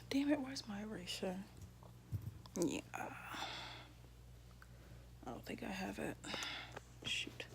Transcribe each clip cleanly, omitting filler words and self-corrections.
Damn it, where's my eraser? Yeah. I don't think I have it. Shoot.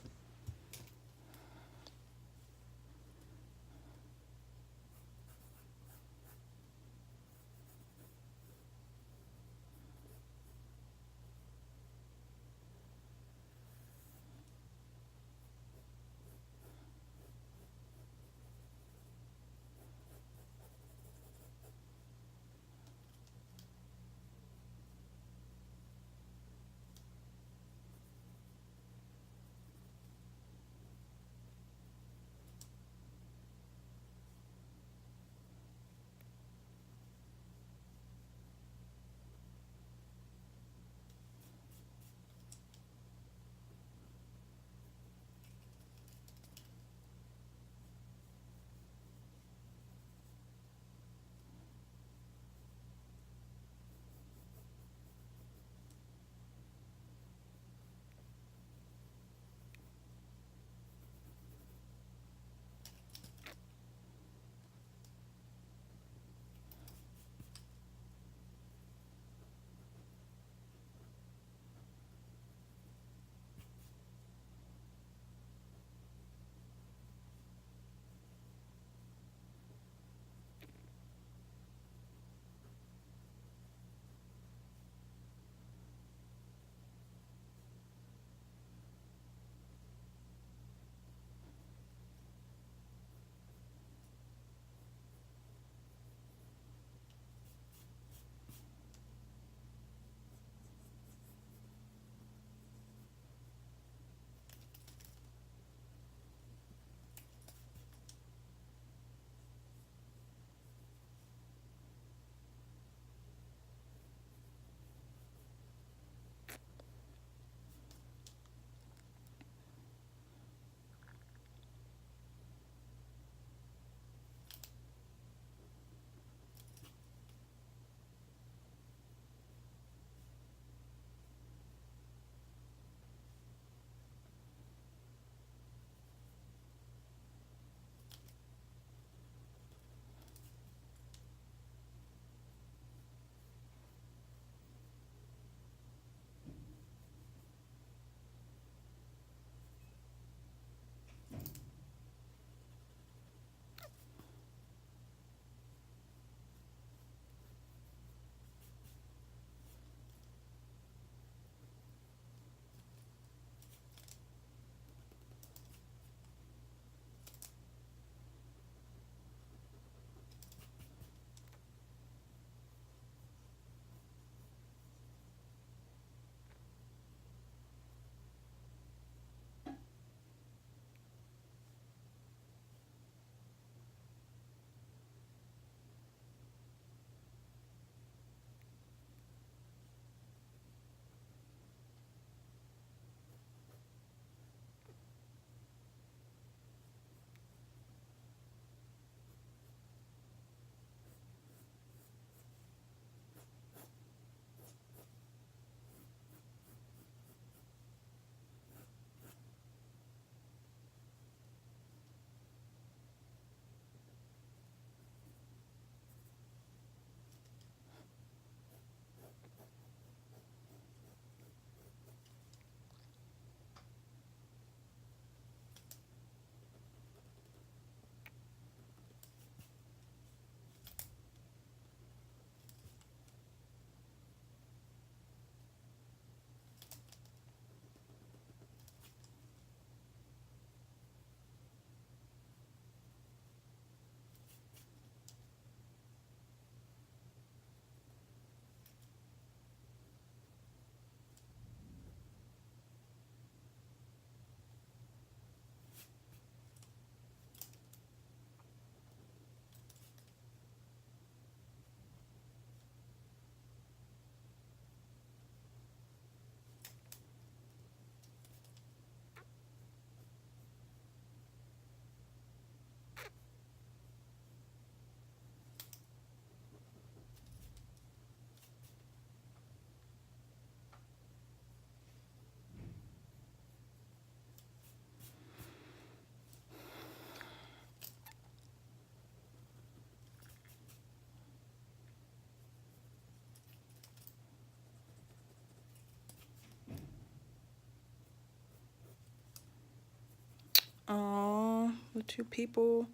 2 people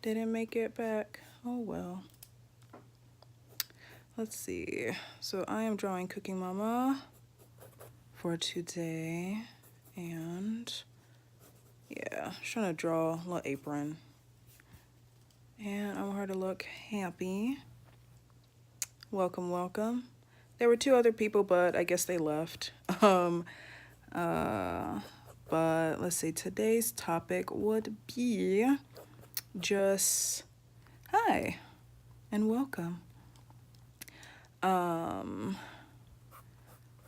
didn't make it back. Oh well. Let's see. So I am drawing Cooking Mama for today, and yeah, just trying to draw a little apron, and I want her to look happy. Welcome, welcome. There were 2 other people, but I guess they left. But let's see, today's topic would be just hi and welcome.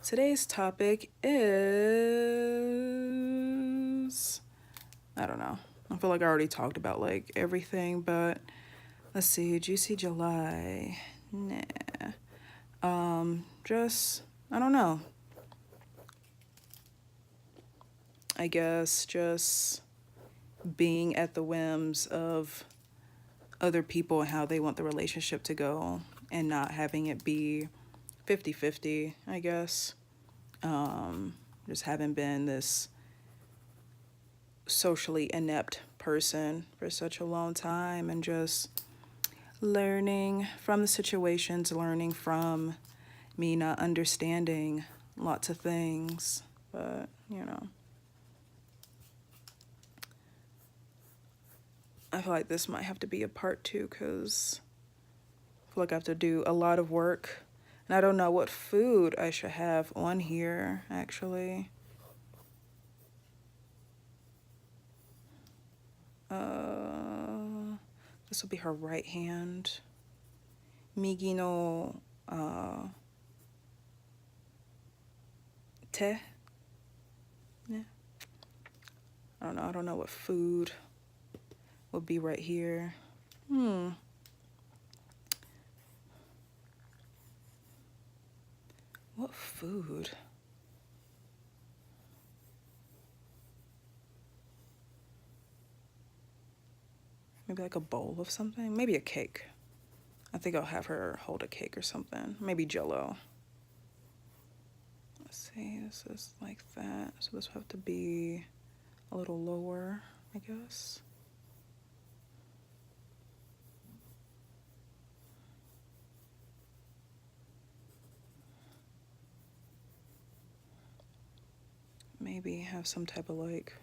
Today's topic is, I don't know. I feel like I already talked about like everything, but let's see, Juicy July. Nah. Just, I don't know. I guess just being at the whims of other people and how they want the relationship to go, and not having it be 50-50, I guess. Just haven't been this socially inept person for such a long time, and just learning from the situations, learning from me not understanding lots of things. But, you know, I feel like this might have to be a part 2, because I feel like I have to do a lot of work. And I don't know what food I should have on here, actually. This will be her right hand. Migi no te. Yeah. I don't know what food would be right here. What food? Maybe like a bowl of something? Maybe a cake. I think I'll have her hold a cake or something. Maybe Jell-O. Let's see, this is like that. So this will have to be a little lower, I guess. Maybe have some type of like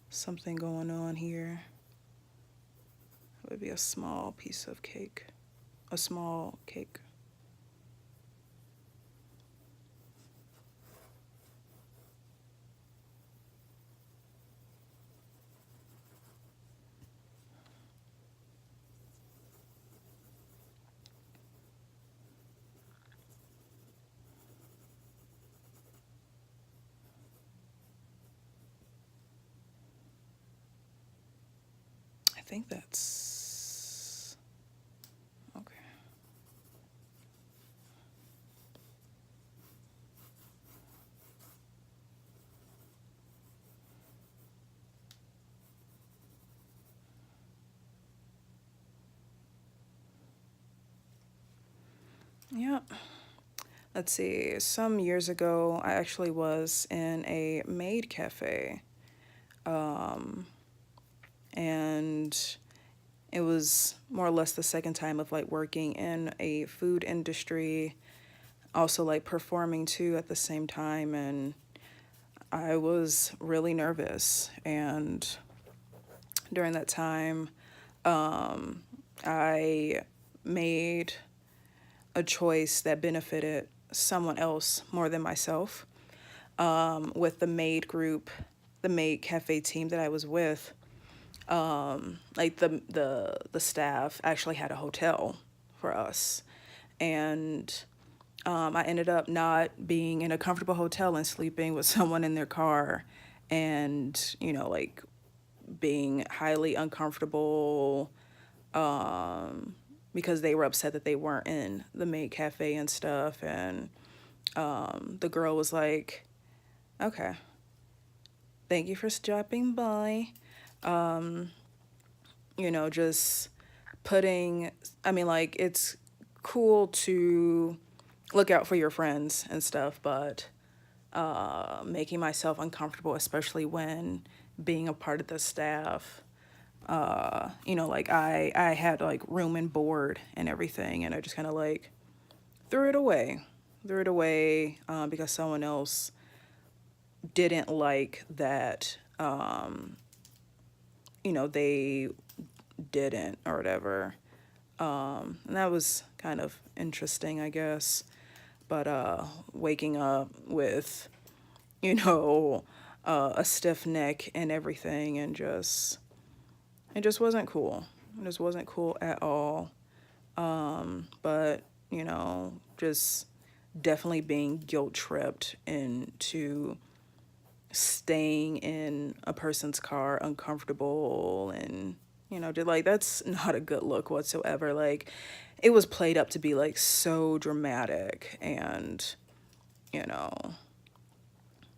something going on here. It would be a small piece of cake. A small cake. I think that's okay. Yep. Let's see. Some years ago, I actually was in a Maid cafe. And it was more or less the second time of like working in a food industry, also like performing too at the same time, and I was really nervous. And during that time, I made a choice that benefited someone else more than myself. With the Maid group, the Maid cafe team that I was with, like the staff actually had a hotel for us, and I ended up not being in a comfortable hotel and sleeping with someone in their car, and you know, like being highly uncomfortable because they were upset that they weren't in the Maid cafe and stuff. And the girl was like, okay, thank you for stopping by. You know, just putting, I mean, like, it's cool to look out for your friends and stuff, but making myself uncomfortable, especially when being a part of the staff. Like I had like room and board and everything, and I just kind of like threw it away, because someone else didn't like that. They didn't or whatever. And that was kind of interesting, I guess. But waking up with, you know, a stiff neck and everything, and it just wasn't cool. It just wasn't cool at all. But, just definitely being guilt tripped into staying in a person's car uncomfortable, and just like that's not a good look whatsoever. Like it was played up to be like so dramatic, and you know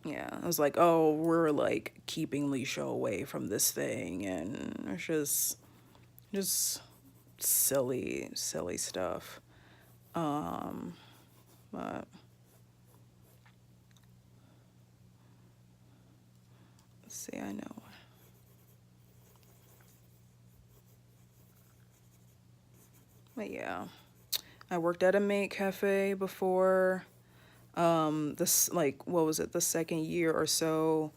yeah, it was like, oh, we're like keeping Leisha away from this thing, and it's just silly stuff. But let's see, I know. But yeah, I worked at a Maid cafe before. This, like, what was it, the second year or so,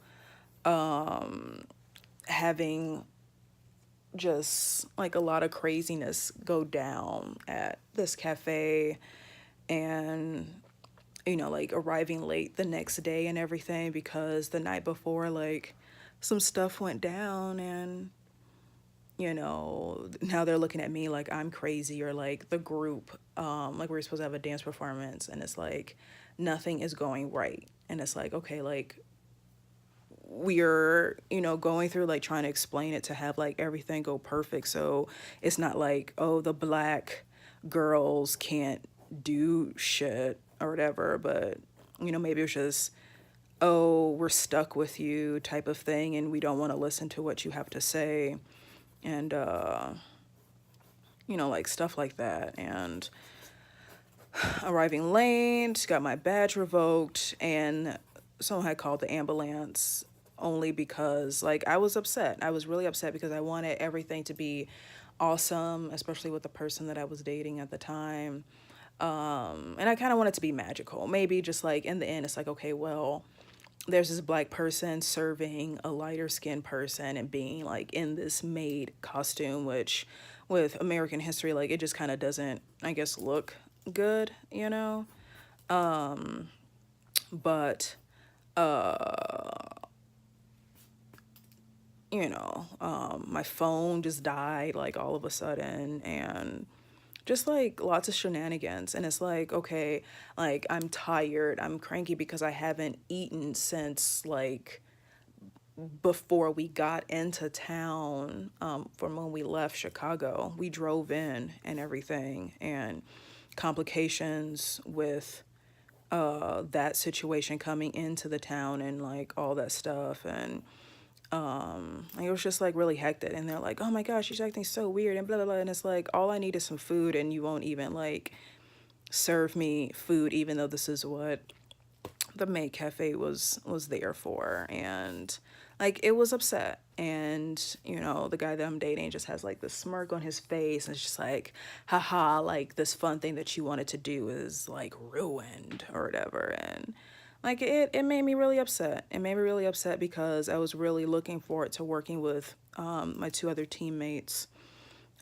having just like a lot of craziness go down at this cafe, and like arriving late the next day and everything because the night before, like, some stuff went down, and now they're looking at me like I'm crazy, or like the group, like we were supposed to have a dance performance, and it's like nothing is going right, and it's like, okay, like we're going through like trying to explain it to have like everything go perfect, so it's not like, oh, the black girls can't do shit or whatever, but maybe it's just, oh, we're stuck with you type of thing, and we don't want to listen to what you have to say, and like stuff like that. And arriving late, got my badge revoked, and someone had called the ambulance only because, like, I was upset. I was really upset because I wanted everything to be awesome, especially with the person that I was dating at the time. And I kind of wanted to be magical. Maybe just like in the end, it's like, okay, well, there's this black person serving a lighter skinned person and being like in this maid costume, which with American history, like it just kind of doesn't, I guess, look good, but my phone just died like all of a sudden, and just like lots of shenanigans. And it's like, okay, like I'm tired, I'm cranky because I haven't eaten since like before we got into town, from when we left Chicago. We drove in and everything, and complications with that situation coming into the town and like all that stuff. And it was just like really hectic, and they're like, oh my gosh, she's acting so weird and blah blah blah, and it's like, all I need is some food, and you won't even like serve me food, even though this is what the Maid cafe was there for. And like it was upset, and the guy that I'm dating just has like this smirk on his face, and it's just like, haha, like this fun thing that you wanted to do is like ruined or whatever. And like it made me really upset. It made me really upset because I was really looking forward to working with my two other teammates.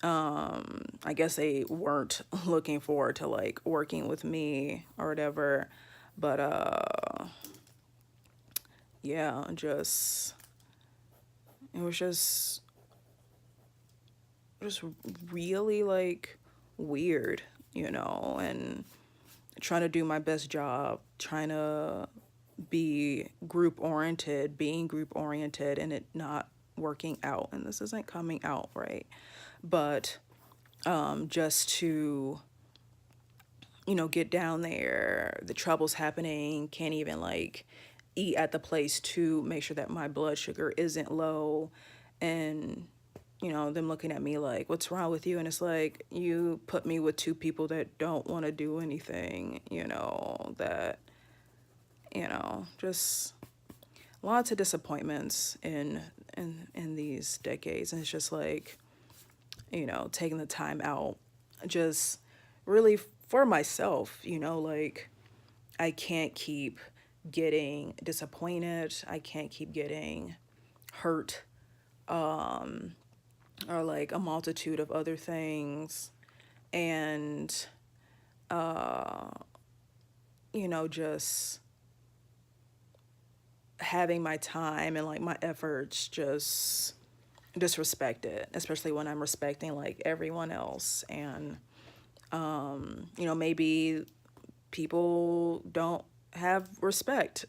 I guess they weren't looking forward to like working with me or whatever. But yeah, just it was just really like weird, and trying to do my best job, trying to be being group oriented, and it not working out, and this isn't coming out right. But just to get down there, the trouble's happening, can't even like eat at the place to make sure that my blood sugar isn't low, and them looking at me like, what's wrong with you? And it's like, you put me with two people that don't want to do anything, that just lots of disappointments in these decades. And it's just like, taking the time out just really for myself, like I can't keep getting disappointed. I can't keep getting hurt, or like a multitude of other things. And, just having my time and like my efforts just disrespected, especially when I'm respecting like everyone else. And, maybe people don't have respect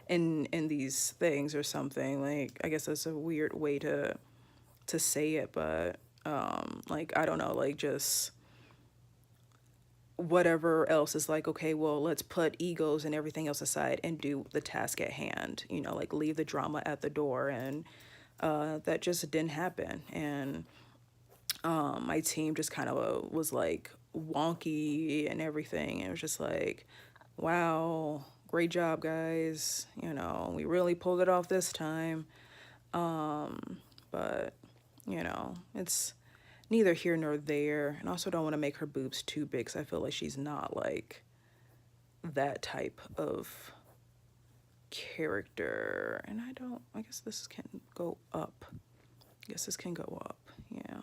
in these things or something. Like, I guess that's a weird way to say it, but like, I don't know, like just whatever else is like, okay, well, let's put egos and everything else aside and do the task at hand, like leave the drama at the door. And that just didn't happen. And my team just kind of was like wonky and everything. And it was just like, wow, great job, guys. We really pulled it off this time. But, it's neither here nor there. And I also don't want to make her boobs too big because I feel like she's not like that type of character. And I guess this can go up. I guess this can go up. Yeah.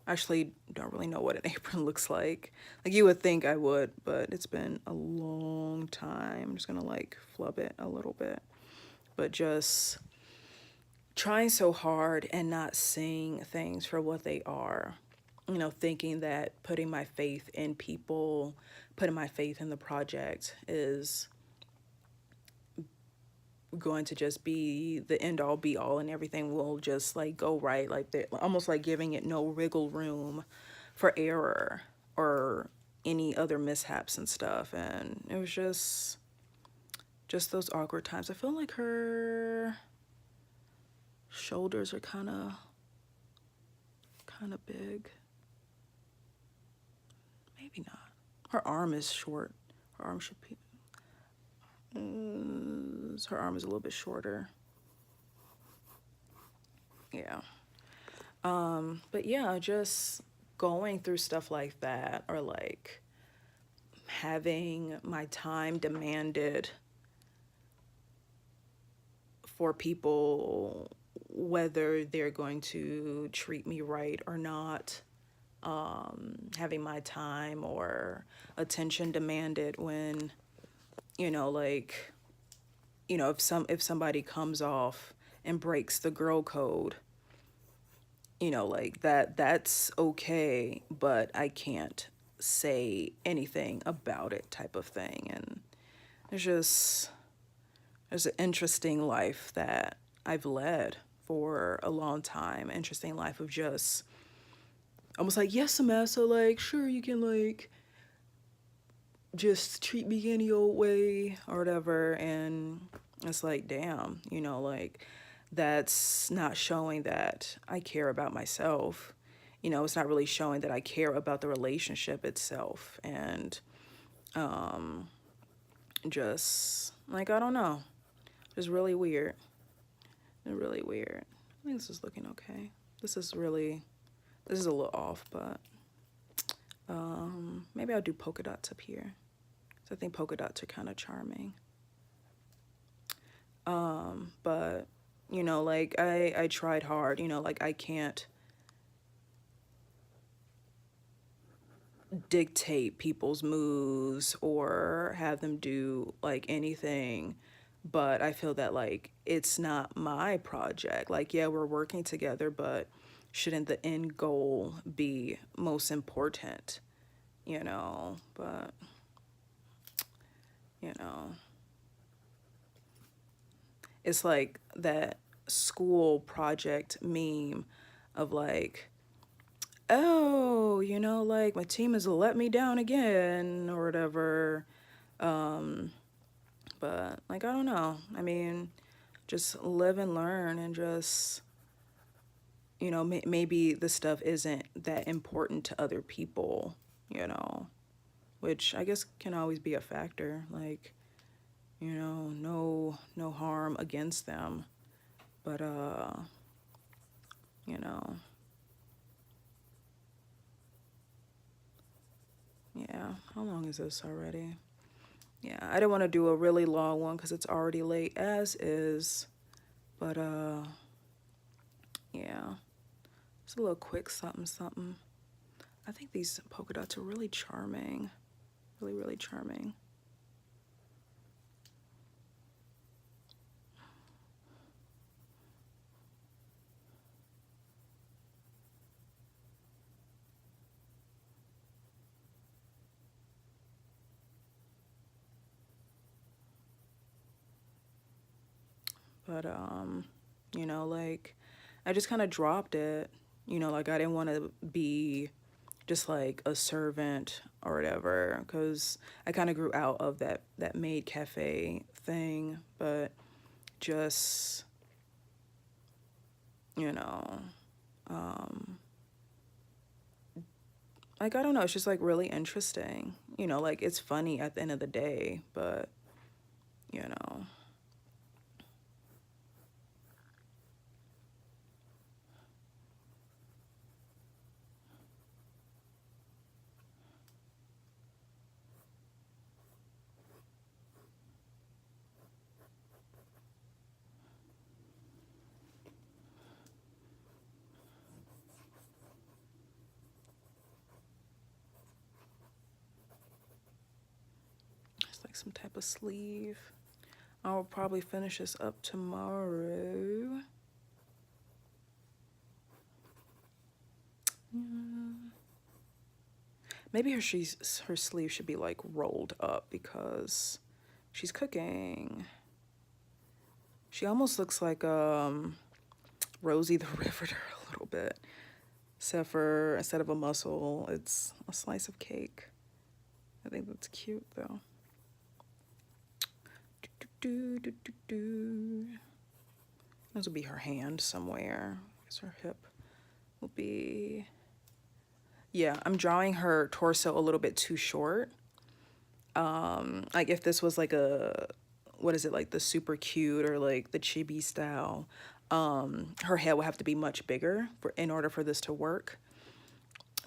I actually don't really know what an apron looks like. Like you would think I would, but it's been a long time. I'm just gonna like flub it a little bit. But just trying so hard and not seeing things for what they are. Thinking that putting my faith in people, putting my faith in the project is going to just be the end all be all, and everything will just like go right, like that, almost like giving it no wiggle room for error or any other mishaps and stuff. And it was just those awkward times. I feel like her shoulders are kind of big. Maybe not. Her arm is short. Her arm should be her arm is a little bit shorter. Yeah. But yeah, just going through stuff like that, or like having my time demanded for people, whether they're going to treat me right or not. Having my time or attention demanded when, like, if somebody comes off and breaks the girl code, like that's okay, but I can't say anything about it type of thing. And there's an interesting life that I've led for a long time. Interesting life of just almost like, yes, Samantha, like, sure, you can like just treat me any old way or whatever. And it's like, damn, like that's not showing that I care about myself. It's not really showing that I care about the relationship itself. And just like, I don't know, just really weird. Really weird. I think this is looking okay. This is a little off, but maybe I'll do polka dots up here. So I think polka dots are kind of charming. But like I tried hard, like I can't dictate people's moves or have them do like anything. But I feel that like it's not my project. Like, yeah, we're working together, but shouldn't the end goal be most important? But you know, it's like that school project meme of like, oh, like my team has let me down again or whatever. But like, I don't know. I mean, just live and learn and just, maybe the stuff isn't that important to other people, which I guess can always be a factor. Like, You know, no harm against them. But you know, yeah, how long is this already? Yeah, I didn't want to do a really long one because it's already late as is. But yeah, it's a little quick something something. I think these polka dots are really charming. Really, really charming. But you know, like I just kind of dropped it. You know, like I didn't want to be just like a servant or whatever because I kind of grew out of that maid cafe thing, but just you know, um like I don't know, it's just like really interesting. You know, like it's funny at the end of the day, but you know, it's like some type of sleeve. I'll probably finish this up tomorrow. Yeah. Maybe her sleeve should be like rolled up because she's cooking. She almost looks like Rosie the Riveter a little bit. Except for instead of a mussel, it's a slice of cake. I think that's cute though. Do, do, do, do. This will be her hand somewhere. I guess her hip will be. Yeah, I'm drawing her torso a little bit too short. Like if this was like a, what is it, like the super cute or like the chibi style, her head would have to be much bigger in order for this to work.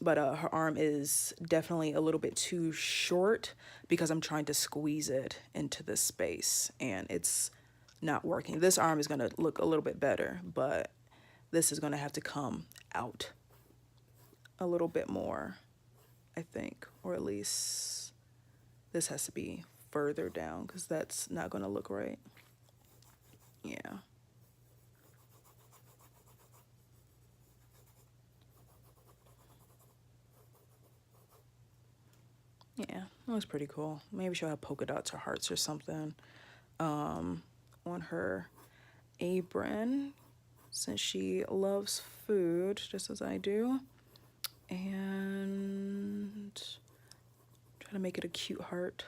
But her arm is definitely a little bit too short because I'm trying to squeeze it into this space and it's not working. This arm is going to look a little bit better, but this is going to have to come out a little bit more, I think, or at least this has to be further down because that's not going to look right. Yeah. Yeah, that was pretty cool. Maybe she'll have polka dots or hearts or something on her apron since she loves food just as I do. And try to make it a cute heart.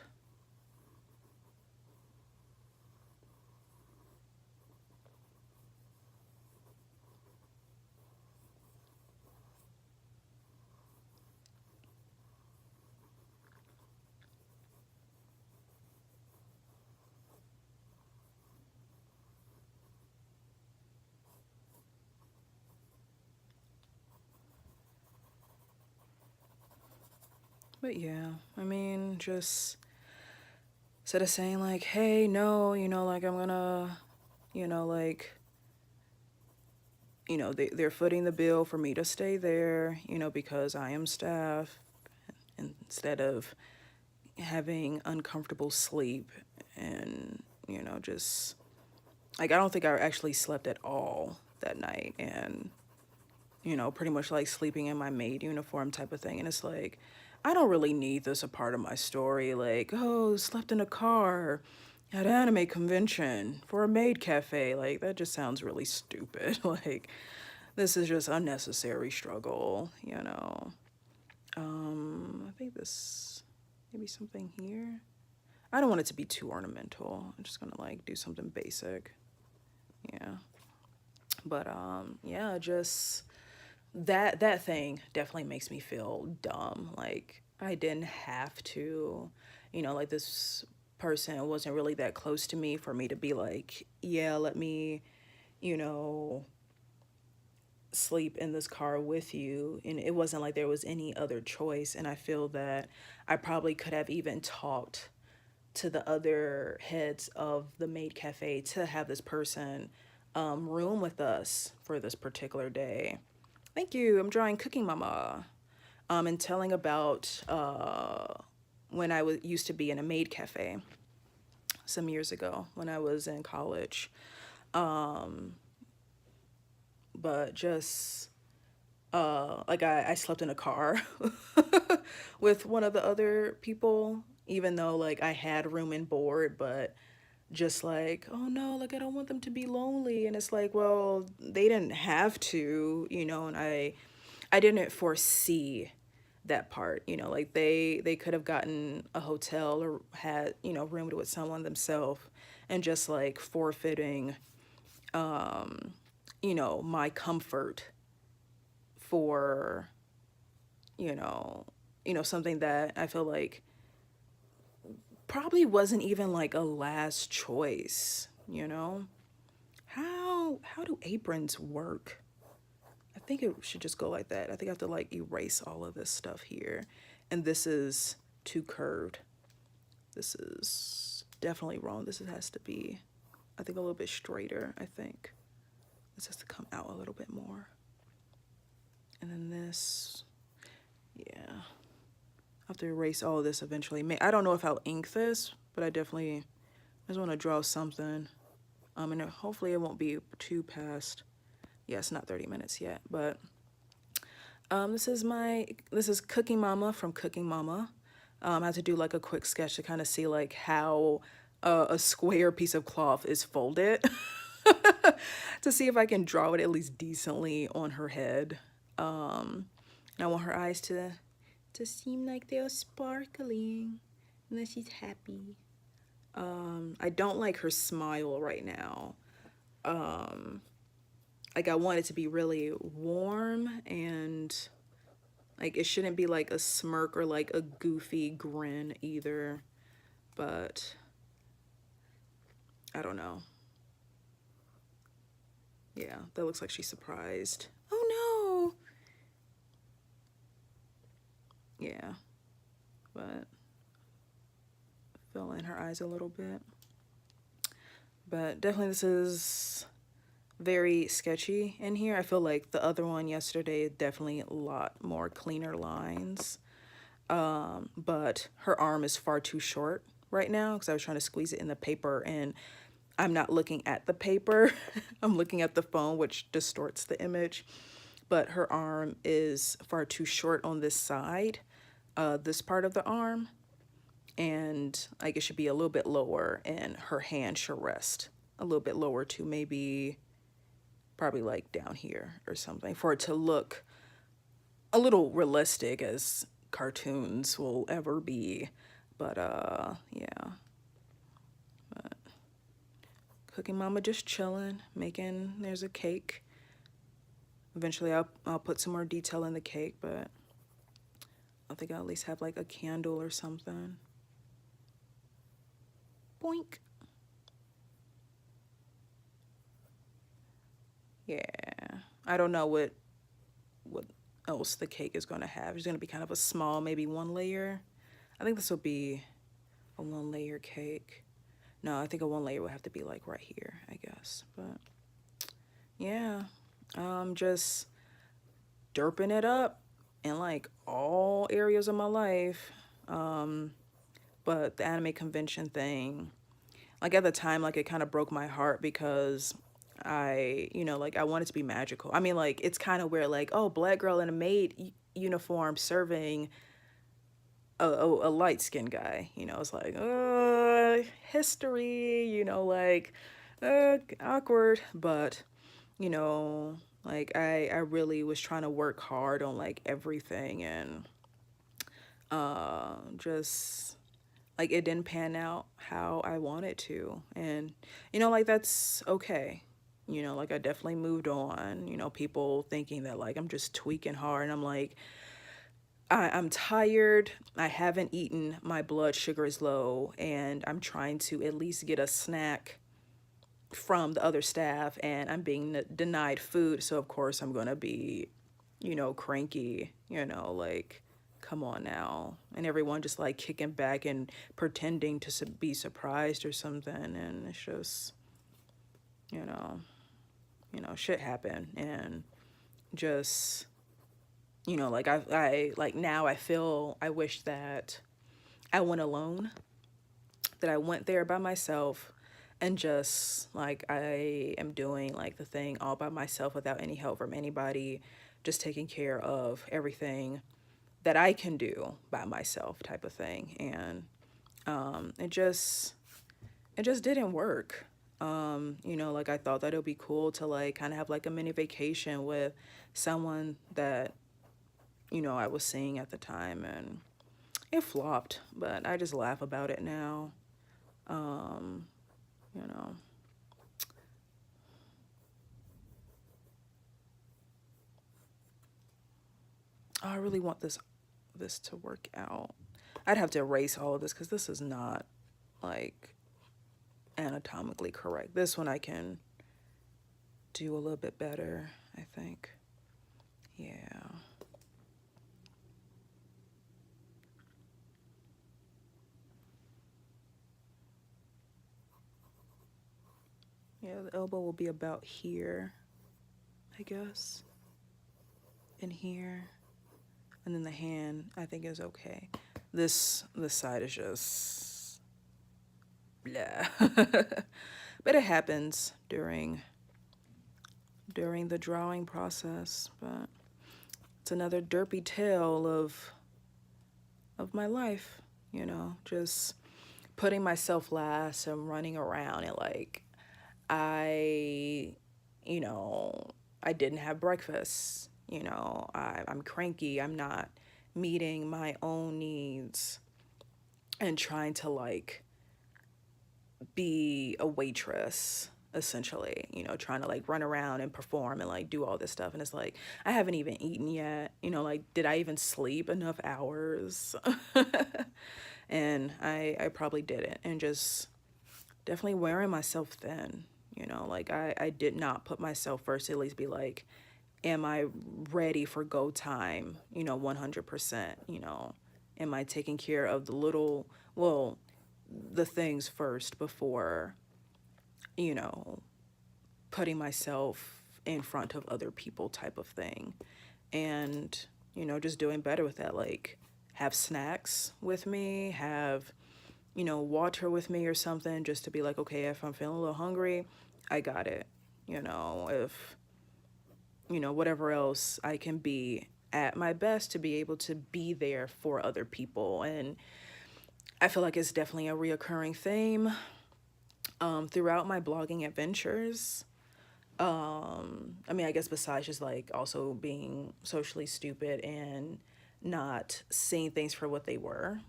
But yeah, I mean, just instead of saying like, hey, no, you know, like I'm gonna, you know, like, you know, they're footing the bill for me to stay there, you know, because I am staff, instead of having uncomfortable sleep and, you know, just like I don't think I actually slept at all that night and, you know, pretty much like sleeping in my maid uniform type of thing. And it's like, I don't really need this a part of my story. Like, oh, slept in a car at an anime convention for a maid cafe. Like, that just sounds really stupid. Like, this is just unnecessary struggle, you know. I think this, maybe something here. I don't want it to be too ornamental. I'm just gonna like do something basic. Yeah. But yeah, just that thing definitely makes me feel dumb. Like I didn't have to, you know, like this person wasn't really that close to me for me to be like, yeah, let me, you know, sleep in this car with you. And it wasn't like there was any other choice. And I feel that I probably could have even talked to the other heads of the Maid Cafe to have this person room with us for this particular day. Thank you. I'm drawing Cooking Mama, and telling about when I was used to be in a maid cafe some years ago when I was in college. But just like I slept in a car with one of the other people, even though like I had room and board, but just like, oh no, like I don't want them to be lonely. And it's like, well, they didn't have to, and I didn't foresee that part, like they could have gotten a hotel or had, roomed with someone themselves, and just like forfeiting my comfort for, you know, something that I feel like probably wasn't even like a last choice. How do aprons work? I think it should just go like that. I think I have to like erase all of this stuff here. And this is too curved. This is definitely wrong. This has to be, I think, a little bit straighter, I think. This has to come out a little bit more. And then this, yeah. I have to erase all of this eventually. I don't know if I'll ink this, but I definitely just want to draw something. And hopefully it won't be too past. Yeah, it's not 30 minutes yet, but this is Cooking Mama from Cooking Mama. I had to do like a quick sketch to kind of see like how a square piece of cloth is folded to see if I can draw it at least decently on her head. And I want her eyes to seem like they're sparkling and that she's happy. I don't like her smile right now. Like I want it to be really warm, and like it shouldn't be like a smirk or like a goofy grin either, but I don't know. Yeah, that looks like she's surprised. Oh no. Yeah, but fill in her eyes a little bit. But definitely this is very sketchy in here. I feel like the other one yesterday, definitely a lot more cleaner lines. But her arm is far too short right now because I was trying to squeeze it in the paper, and I'm not looking at the paper. I'm looking at the phone, which distorts the image. But her arm is far too short on this side, this part of the arm. And like it should be a little bit lower, and her hand should rest a little bit lower too, maybe probably like down here or something, for it to look a little realistic as cartoons will ever be. But yeah. But Cooking Mama just chilling, making, there's a cake. Eventually I'll put some more detail in the cake, but I think I'll at least have like a candle or something. Boink. Yeah, I don't know what else the cake is going to have. It's going to be kind of a small, maybe one layer. I think this will be a one layer cake. No, I think a one layer would have to be like right here, I guess. But yeah, just derping it up in like all areas of my life. But the anime convention thing, like at the time, like it kind of broke my heart because like I want it to be magical. I mean, like it's kind of weird, like, oh, black girl in a maid uniform serving a light-skinned guy. It's like, history, like, awkward. But, like I really was trying to work hard on like everything, and just like it didn't pan out how I wanted to. And, like that's okay. Like I definitely moved on, people thinking that like I'm just tweaking hard, and I'm like, I'm tired. I haven't eaten. My blood sugar is low, and I'm trying to at least get a snack from the other staff, and I'm being denied food. So of course I'm gonna be, cranky. Like, come on now, and everyone just like kicking back and pretending to be surprised or something, and it's just, you know, shit happen, and just, like I like now I feel I wish that I went alone, that I went there by myself, and just like I am doing like the thing all by myself without any help from anybody, just taking care of everything that I can do by myself type of thing. And it just didn't work. Like I thought that it would be cool to like kind of have like a mini vacation with someone that, I was seeing at the time, and it flopped, but I just laugh about it now. Um, you know. Oh, I really want this to work out. I'd have to erase all of this because this is not like anatomically correct. This one I can do a little bit better, I think. Yeah. Yeah, the elbow will be about here, I guess. In here. And then the hand, I think, is okay. This side is just blah. But it happens during the drawing process. But it's another derpy tale of my life, just putting myself last and running around, and like I, you know, I didn't have breakfast. I'm cranky. I'm not meeting my own needs, and trying to like be a waitress essentially, trying to like run around and perform and like do all this stuff. And it's like, I haven't even eaten yet. Like, did I even sleep enough hours? And I probably didn't. And just definitely wearing myself thin, like I did not put myself first to at least be like, am I ready for go time? 100%, am I taking care of the things first before, you know, putting myself in front of other people type of thing. And, just doing better with that. Like, have snacks with me, have, water with me or something, just to be like, okay, if I'm feeling a little hungry, I got it. If, whatever else I can be at my best to be able to be there for other people. And I feel like it's definitely a reoccurring theme throughout my blogging adventures. I mean, I guess besides just like also being socially stupid and not seeing things for what they were,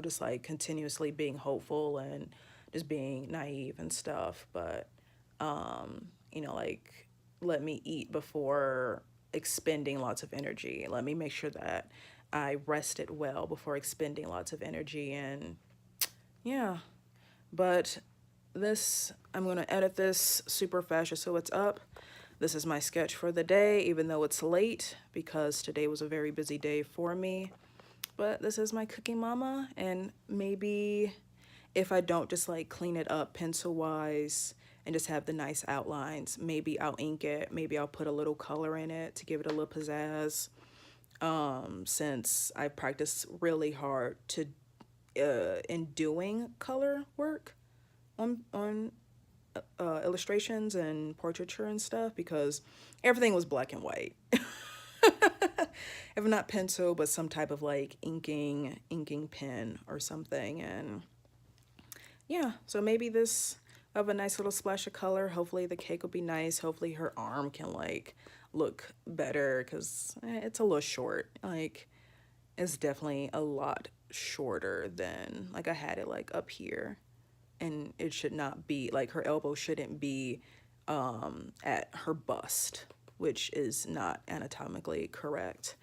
just like continuously being hopeful and just being naive and stuff. But, like, let me eat before expending lots of energy. Let me make sure that I rested well before expending lots of energy. And yeah, but I'm going to edit this super fast just so it's up. This is my sketch for the day, even though it's late because today was a very busy day for me. But this is my cooking mama, and maybe if I don't just like clean it up pencil wise and just have the nice outlines, maybe I'll ink it, maybe I'll put a little color in it to give it a little pizzazz. Since I practiced really hard to in doing color work on illustrations and portraiture and stuff, because everything was black and white. If not pencil, but some type of like inking pen or something. And yeah, so maybe this of a nice little splash of color. Hopefully the cake will be nice. Hopefully her arm can like look better, because it's a little short. Like, it's definitely a lot shorter than like I had it like up here, and it should not be like her elbow shouldn't be at her bust, which is not anatomically correct.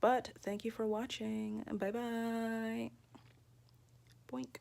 But thank you for watching. Bye bye. Boink.